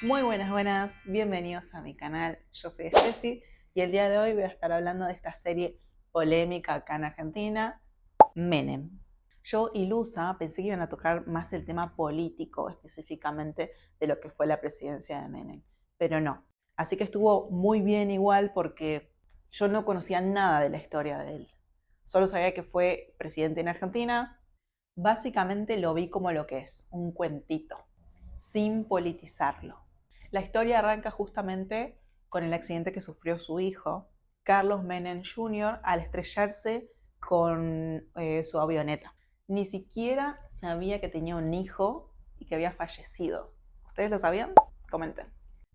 Muy buenas, bienvenidos a mi canal. Yo soy Steffi y el día de hoy voy a estar hablando de esta serie polémica acá en Argentina, Menem. Yo, ilusa, pensé que iban a tocar más el tema político específicamente de lo que fue la presidencia de Menem, pero no. Así que estuvo muy bien igual porque yo no conocía nada de la historia de él. Solo sabía que fue presidente en Argentina. Básicamente lo vi como lo que es, un cuentito, sin politizarlo. La historia arranca justamente con el accidente que sufrió su hijo, Carlos Menem Jr., al estrellarse con su avioneta. Ni siquiera sabía que tenía un hijo y que había fallecido. ¿Ustedes lo sabían? Comenten.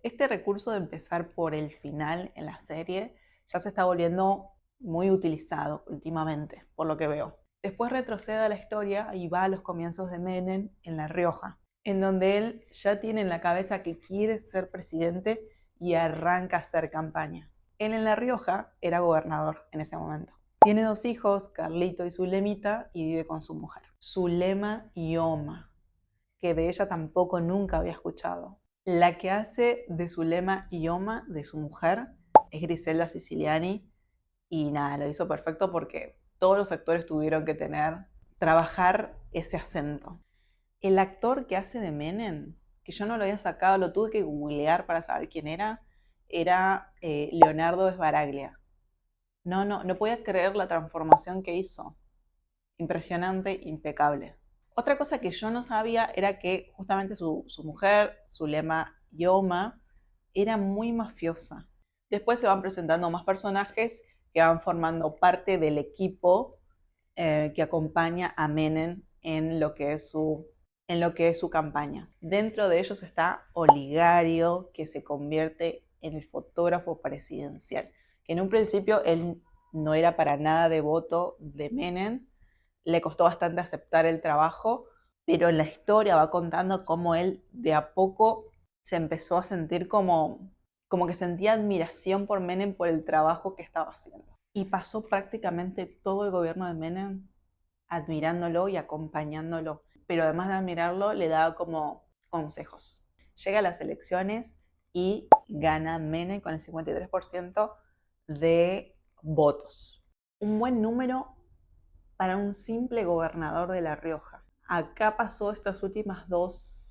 Este recurso de empezar por el final en la serie ya se está volviendo muy utilizado últimamente, por lo que veo. Después retrocede a la historia y va a los comienzos de Menem en La Rioja, en donde él ya tiene en la cabeza que quiere ser presidente y arranca a hacer campaña. Él en La Rioja era gobernador en ese momento. Tiene dos hijos, Carlito y Zulemita, y vive con su mujer, Zulema Ioma, que de ella tampoco nunca había escuchado. La que hace de Zulema Ioma, de su mujer, es Griselda Siciliani, y nada, lo hizo perfecto porque todos los actores tuvieron que trabajar ese acento. El actor que hace de Menem, que yo no lo había sacado, lo tuve que googlear para saber quién era Leonardo Sbaraglia. No podía creer la transformación que hizo. Impresionante, impecable. Otra cosa que yo no sabía era que justamente su mujer, Zulema Yoma, era muy mafiosa. Después se van presentando más personajes que van formando parte del equipo que acompaña a Menem en lo que es su campaña. Dentro de ellos está Oligario, que se convierte en el fotógrafo presidencial, que en un principio él no era para nada devoto de Menem, le costó bastante aceptar el trabajo, pero en la historia va contando cómo él de a poco se empezó a sentir como que sentía admiración por Menem por el trabajo que estaba haciendo. Y pasó prácticamente todo el gobierno de Menem admirándolo y acompañándolo. Pero además de admirarlo, le daba como consejos. Llega a las elecciones y gana Menem con el 53% de votos. Un buen número para un simple gobernador de La Rioja. Acá pasó estas últimas dos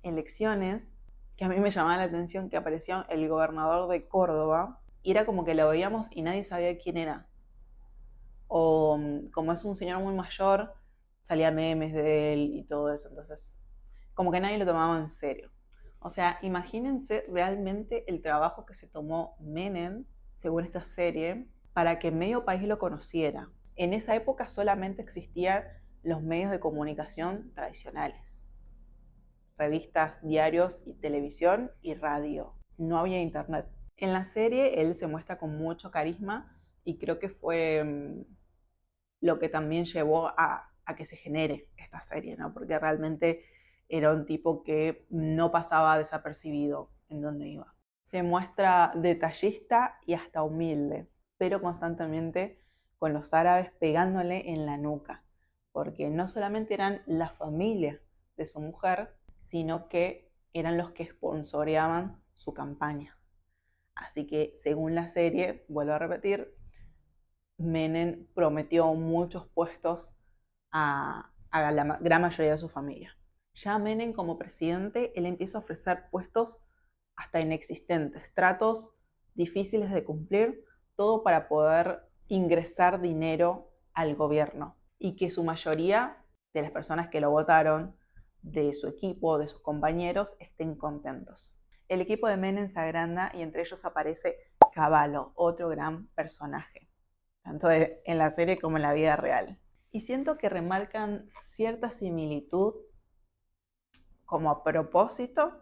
elecciones que a mí me llamaba la atención que apareció el gobernador de Córdoba y era como que lo veíamos y nadie sabía quién era. O como es un señor muy mayor, salía memes de él y todo eso, entonces como que nadie lo tomaba en serio. O sea, imagínense realmente el trabajo que se tomó Menem, según esta serie, para que medio país lo conociera. En esa época solamente existían los medios de comunicación tradicionales, revistas, diarios y televisión y radio. No había internet. En la serie él se muestra con mucho carisma y creo que fue lo que también llevó a que se genere esta serie, ¿no? Porque realmente era un tipo que no pasaba desapercibido en donde iba. Se muestra detallista y hasta humilde, pero constantemente con los árabes pegándole en la nuca, porque no solamente eran la familia de su mujer, sino que eran los que sponsoreaban su campaña. Así que, según la serie, vuelvo a repetir, Menem prometió muchos puestos a la gran mayoría de su familia. Ya Menem como presidente, él empieza a ofrecer puestos hasta inexistentes, tratos difíciles de cumplir, todo para poder ingresar dinero al gobierno y que su mayoría de las personas que lo votaron, de su equipo, de sus compañeros, estén contentos. El equipo de Menem se agranda y entre ellos aparece Cavallo, otro gran personaje, tanto en la serie como en la vida real. Y siento que remarcan cierta similitud como a propósito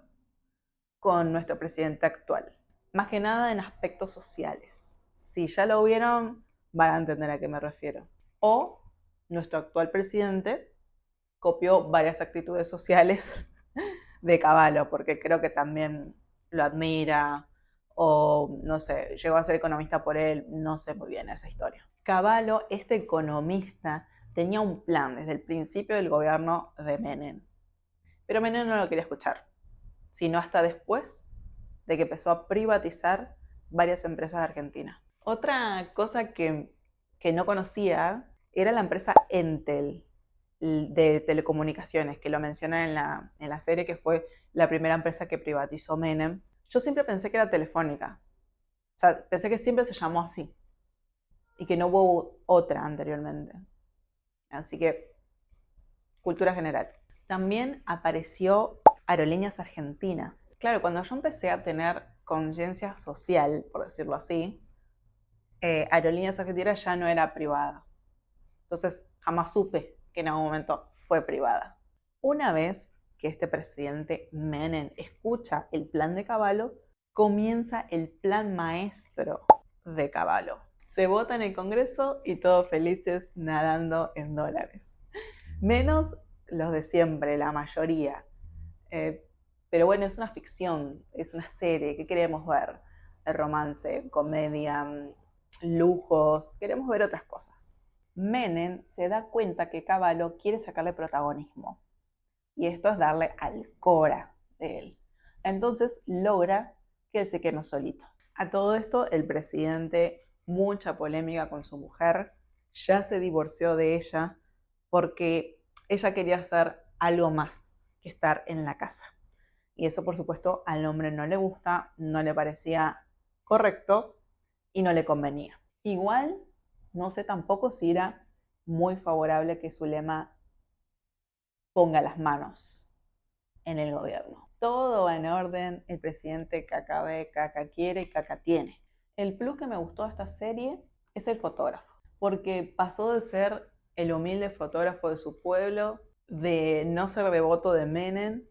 con nuestro presidente actual. Más que nada en aspectos sociales. Si ya lo vieron, van a entender a qué me refiero. O nuestro actual presidente copió varias actitudes sociales de Cavallo, porque creo que también lo admira, o no sé, llegó a ser economista por él, no sé muy bien esa historia. Cavallo, este economista, tenía un plan desde el principio del gobierno de Menem. Pero Menem no lo quería escuchar, sino hasta después de que empezó a privatizar varias empresas de Argentina. Otra cosa que no conocía era la empresa Entel de telecomunicaciones, que lo mencionan en la serie, que fue la primera empresa que privatizó Menem. Yo siempre pensé que era Telefónica. O sea, pensé que siempre se llamó así y que no hubo otra anteriormente. Así que, cultura general. También apareció Aerolíneas Argentinas. Claro, cuando yo empecé a tener conciencia social, por decirlo así, Aerolíneas Argentinas ya no era privada. Entonces, jamás supe que en algún momento fue privada. Una vez que este presidente Menem escucha el plan de Cavallo, comienza el plan maestro de Cavallo. Se vota en el Congreso y todos felices nadando en dólares. Menos los de siempre, la mayoría. Pero bueno, es una ficción, es una serie, ¿qué queremos ver? El romance, comedia, lujos, queremos ver otras cosas. Menem se da cuenta que Cavallo quiere sacarle protagonismo. Y esto es darle al cora de él. Entonces logra que se quede solito. A todo esto, el presidente, mucha polémica con su mujer, ya se divorció de ella porque ella quería hacer algo más que estar en la casa. Y eso, por supuesto, al hombre no le gusta, no le parecía correcto y no le convenía. Igual, no sé tampoco si era muy favorable que Zulema ponga las manos en el gobierno. Todo va en orden, el presidente caca ve, caca quiere y caca tiene. El plus que me gustó de esta serie es el fotógrafo, porque pasó de ser el humilde fotógrafo de su pueblo, de no ser devoto de Menem,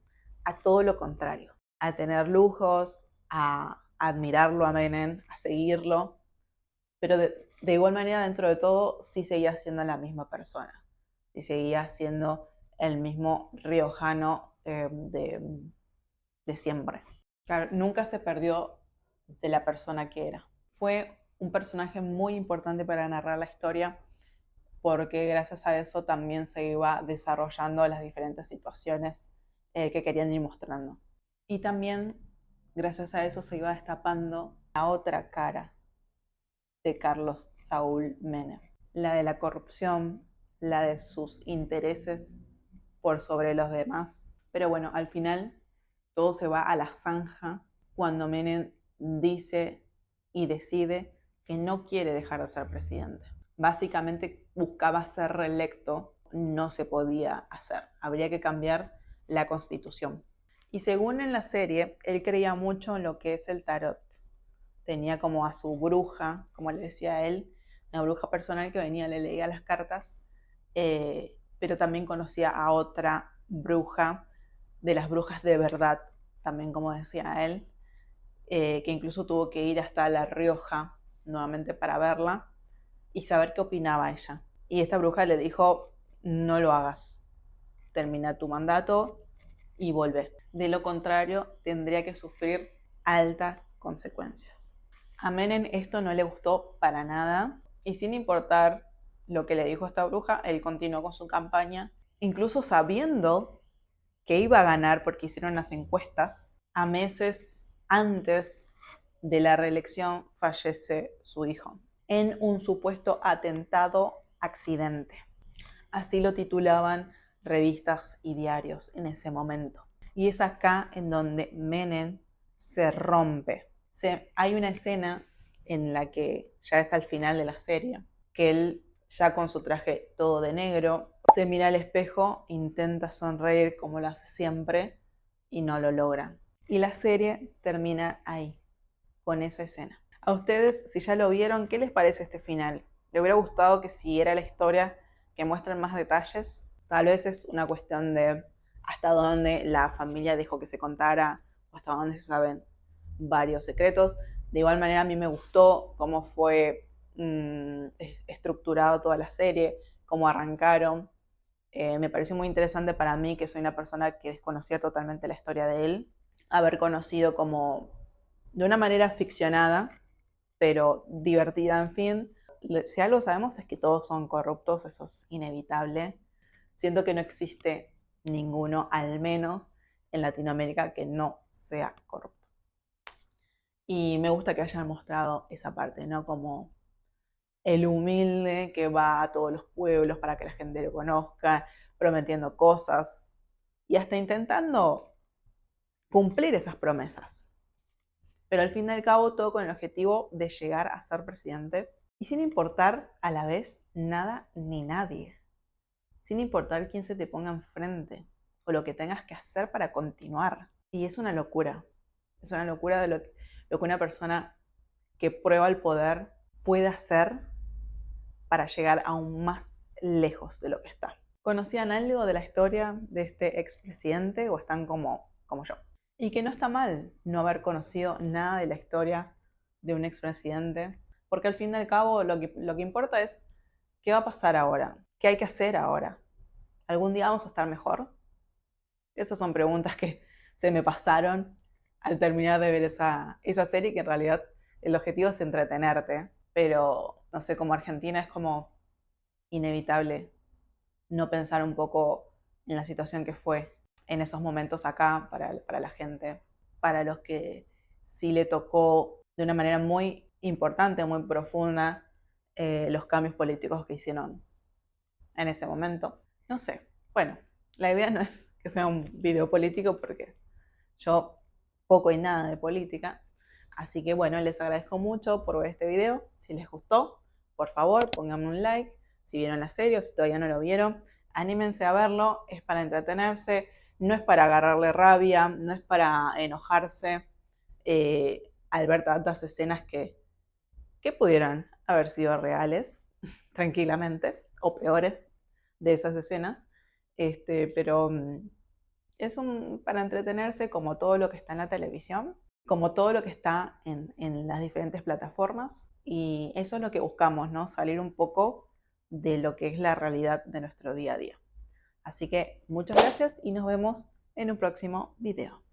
a todo lo contrario, a tener lujos, a admirarlo a Menem, a seguirlo, pero de igual manera, dentro de todo, sí seguía siendo la misma persona, sí seguía siendo el mismo riojano de siempre. Claro, nunca se perdió de la persona que era. Fue un personaje muy importante para narrar la historia, porque gracias a eso también se iba desarrollando las diferentes situaciones que querían ir mostrando. Y también gracias a eso se iba destapando la otra cara de Carlos Saúl Menem, la de la corrupción, la de sus intereses por sobre los demás. Pero bueno, al final todo se va a la zanja cuando Menem dice y decide que no quiere dejar de ser presidente. Básicamente buscaba ser reelecto, no se podía hacer, habría que cambiar la constitución. Y según en la serie, él creía mucho en lo que es el tarot. Tenía como a su bruja, como le decía él, una bruja personal que venía, le leía las cartas, pero también conocía a otra bruja, de las brujas de verdad, también como decía él, que incluso tuvo que ir hasta La Rioja nuevamente para verla y saber qué opinaba ella. Y esta bruja le dijo, no lo hagas, termina tu mandato y vuelve. De lo contrario, tendría que sufrir altas consecuencias. A Menem esto no le gustó para nada y sin importar lo que le dijo esta bruja, él continuó con su campaña, incluso sabiendo que iba a ganar porque hicieron las encuestas. A meses antes de la reelección fallece su hijo en un supuesto atentado accidente. Así lo titulaban revistas y diarios en ese momento. Y es acá en donde Menem se rompe. Hay una escena en la que ya es al final de la serie, que él ya con su traje todo de negro, se mira al espejo, intenta sonreír como lo hace siempre y no lo logra. Y la serie termina ahí, con esa escena. A ustedes, si ya lo vieron, ¿qué les parece este final? ¿Le hubiera gustado que siguiera la historia, que muestren más detalles? Tal vez es una cuestión de hasta dónde la familia dejó que se contara, o hasta dónde se saben varios secretos. De igual manera, a mí me gustó cómo fue estructurado toda la serie, cómo arrancaron. Me pareció muy interesante para mí, que soy una persona que desconocía totalmente la historia de él, haber conocido como de una manera ficcionada, pero divertida, en fin. Si algo sabemos es que todos son corruptos, eso es inevitable. Siento que no existe ninguno, al menos en Latinoamérica, que no sea corrupto. Y me gusta que hayan mostrado esa parte, ¿no? Como el humilde que va a todos los pueblos para que la gente lo conozca, prometiendo cosas y hasta intentando cumplir esas promesas. Pero al fin y al cabo todo con el objetivo de llegar a ser presidente y sin importar a la vez nada ni nadie. Sin importar quién se te ponga enfrente o lo que tengas que hacer para continuar. Y es una locura. Es una locura de lo que una persona que prueba el poder puede hacer para llegar aún más lejos de lo que está. ¿Conocían algo de la historia de este expresidente o están como yo? Y que no está mal no haber conocido nada de la historia de un expresidente, porque al fin y al cabo lo que importa es qué va a pasar ahora, qué hay que hacer ahora. ¿Algún día vamos a estar mejor? Esas son preguntas que se me pasaron al terminar de ver esa serie, que en realidad el objetivo es entretenerte, pero no sé, como Argentina es como inevitable no pensar un poco en la situación que fue en esos momentos acá para la gente, para los que sí le tocó de una manera muy importante, muy profunda, los cambios políticos que hicieron en ese momento. No sé, bueno, la idea no es que sea un video político porque yo poco y nada de política, así que bueno, les agradezco mucho por ver este video. Si les gustó, por favor pónganme un like. Si vieron la serie o si todavía no lo vieron, anímense a verlo, es para entretenerse, no es para agarrarle rabia, no es para enojarse al ver tantas escenas que pudieran haber sido reales, tranquilamente, o peores de esas escenas, pero es para entretenerse como todo lo que está en la televisión, como todo lo que está en las diferentes plataformas, y eso es lo que buscamos, ¿no? Salir un poco de lo que es la realidad de nuestro día a día. Así que muchas gracias y nos vemos en un próximo video.